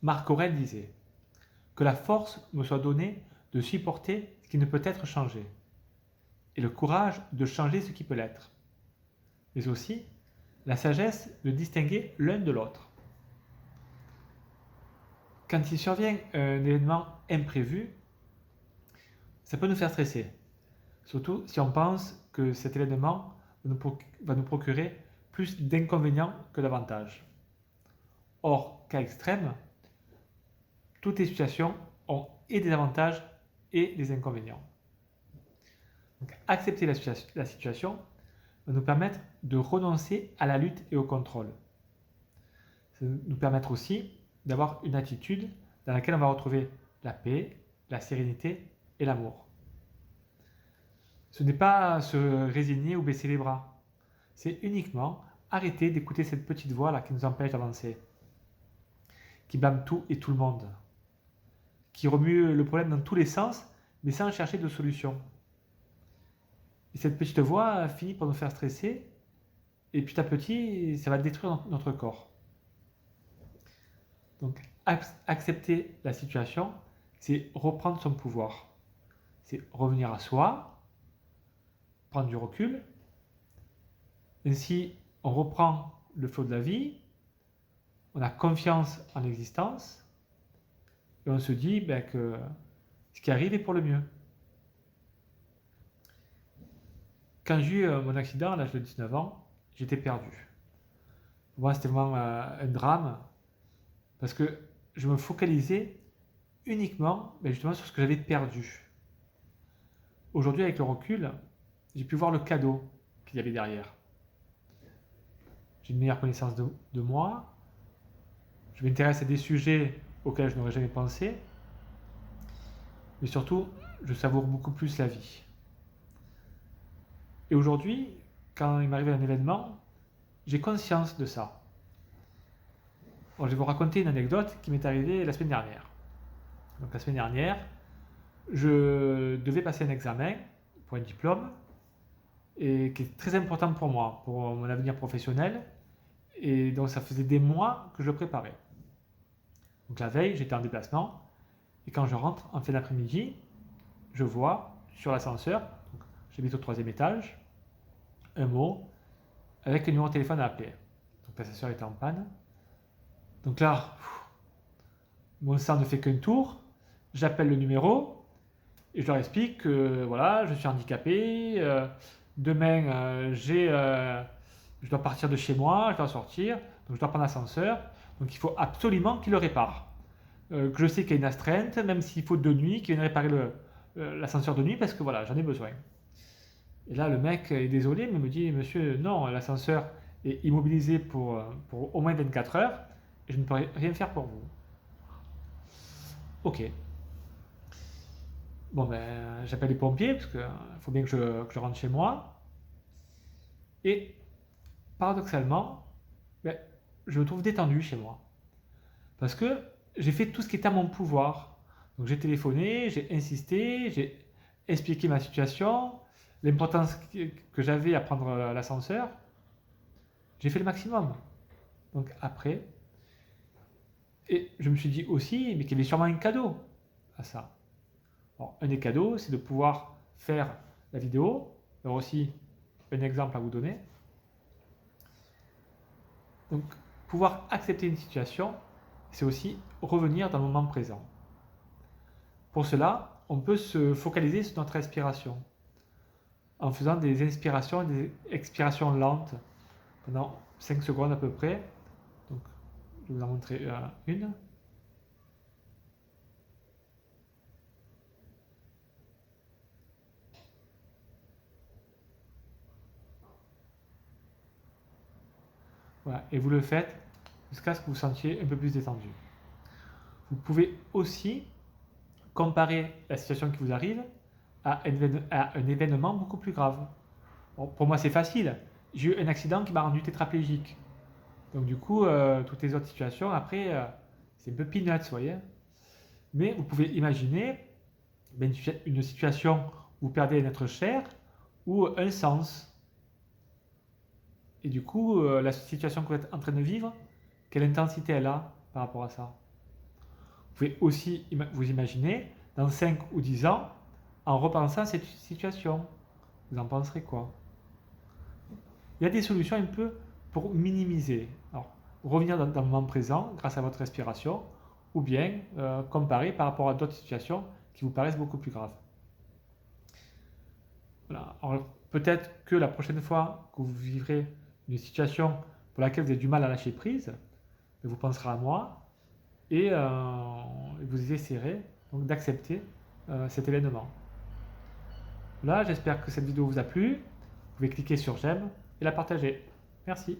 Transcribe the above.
Marc Aurèle disait « Que la force me soit donnée de supporter ce qui ne peut être changé, et le courage de changer ce qui peut l'être, mais aussi la sagesse de distinguer l'un de l'autre. » Quand il survient un événement imprévu, ça peut nous faire stresser, surtout si on pense que cet événement va nous procurer plus d'inconvénients que d'avantages. Or, cas extrême, toutes les situations ont et des avantages et des inconvénients. Donc, accepter la situation va nous permettre de renoncer à la lutte et au contrôle. Ça va nous permettre aussi d'avoir une attitude dans laquelle on va retrouver la paix, la sérénité et l'amour. Ce n'est pas se résigner ou baisser les bras, c'est uniquement arrêter d'écouter cette petite voix là qui nous empêche d'avancer, qui blâme tout et tout le monde, qui remue le problème dans tous les sens, mais sans chercher de solution. Et cette petite voix finit par nous faire stresser, et petit à petit, ça va détruire notre corps. Donc, accepter la situation, c'est reprendre son pouvoir. C'est revenir à soi, prendre du recul. Ainsi, on reprend le flot de la vie, on a confiance en l'existence, et on se dit que ce qui arrive est pour le mieux. Quand j'ai eu mon accident à l'âge de 19 ans, j'étais perdu. Pour moi, c'était vraiment un drame, parce que je me focalisais uniquement justement sur ce que j'avais perdu. Aujourd'hui, avec le recul, j'ai pu voir le cadeau qu'il y avait derrière. J'ai une meilleure connaissance de moi, je m'intéresse à des sujets auxquels je n'aurais jamais pensé, mais surtout, je savoure beaucoup plus la vie. Et aujourd'hui, quand il m'arrive un événement, j'ai conscience de ça. Bon, je vais vous raconter une anecdote qui m'est arrivée la semaine dernière. Donc la semaine dernière, je devais passer un examen pour un diplôme et qui est très important pour moi, pour mon avenir professionnel. Et donc ça faisait des mois que je le préparais. Donc la veille, j'étais en déplacement et quand je rentre en fin d'après-midi, je vois sur l'ascenseur, j'habite au 3e étage, un mot avec le numéro de téléphone à appeler. Donc l'ascenseur était en panne. Donc là, mon sang ne fait qu'un tour, j'appelle le numéro et je leur explique que voilà, je suis handicapé, demain je dois partir de chez moi, je dois sortir, donc je dois prendre l'ascenseur, donc il faut absolument qu'il le répare. Que je sais qu'il y a une astreinte, même s'il faut 2 nuits, qu'il vienne réparer l'ascenseur de nuit parce que voilà, j'en ai besoin. Et là, le mec est désolé, mais me dit, monsieur, non, l'ascenseur est immobilisé pour au moins 24 heures et je ne peux rien faire pour vous. Ok. Bon, j'appelle les pompiers parce qu'il faut bien que je rentre chez moi. Et paradoxalement, je me trouve détendu chez moi. Parce que j'ai fait tout ce qui était à mon pouvoir. Donc j'ai téléphoné, j'ai insisté, j'ai expliqué ma situation, l'importance que j'avais à prendre l'ascenseur. J'ai fait le maximum. Donc après, et je me suis dit aussi qu'il y avait sûrement un cadeau à ça. Alors, un des cadeaux, c'est de pouvoir faire la vidéo. Alors aussi, un exemple à vous donner. Donc, pouvoir accepter une situation, c'est aussi revenir dans le moment présent. Pour cela, on peut se focaliser sur notre respiration en faisant des inspirations et des expirations lentes pendant 5 secondes à peu près. Donc, je vais vous en montrer une. Voilà, et vous le faites jusqu'à ce que vous sentiez un peu plus détendu. Vous pouvez aussi comparer la situation qui vous arrive à un événement beaucoup plus grave. Bon, pour moi, c'est facile. J'ai eu un accident qui m'a rendu tétraplégique. Donc du coup, toutes les autres situations, après, c'est un peu peanuts, vous voyez. Mais vous pouvez imaginer une situation où vous perdez un être cher ou un sens. Et du coup, la situation que vous êtes en train de vivre, quelle intensité elle a par rapport à ça? Vous pouvez aussi vous imaginer dans 5 ou 10 ans en repensant à cette situation. Vous en penserez quoi? Il y a des solutions un peu pour minimiser. Alors, revenir dans le moment présent grâce à votre respiration ou bien comparer par rapport à d'autres situations qui vous paraissent beaucoup plus graves. Voilà. Alors, peut-être que la prochaine fois que vous vivrez une situation pour laquelle vous avez du mal à lâcher prise, vous penserez à moi et vous essaierez donc d'accepter cet événement. Voilà, j'espère que cette vidéo vous a plu. Vous pouvez cliquer sur j'aime et la partager. Merci.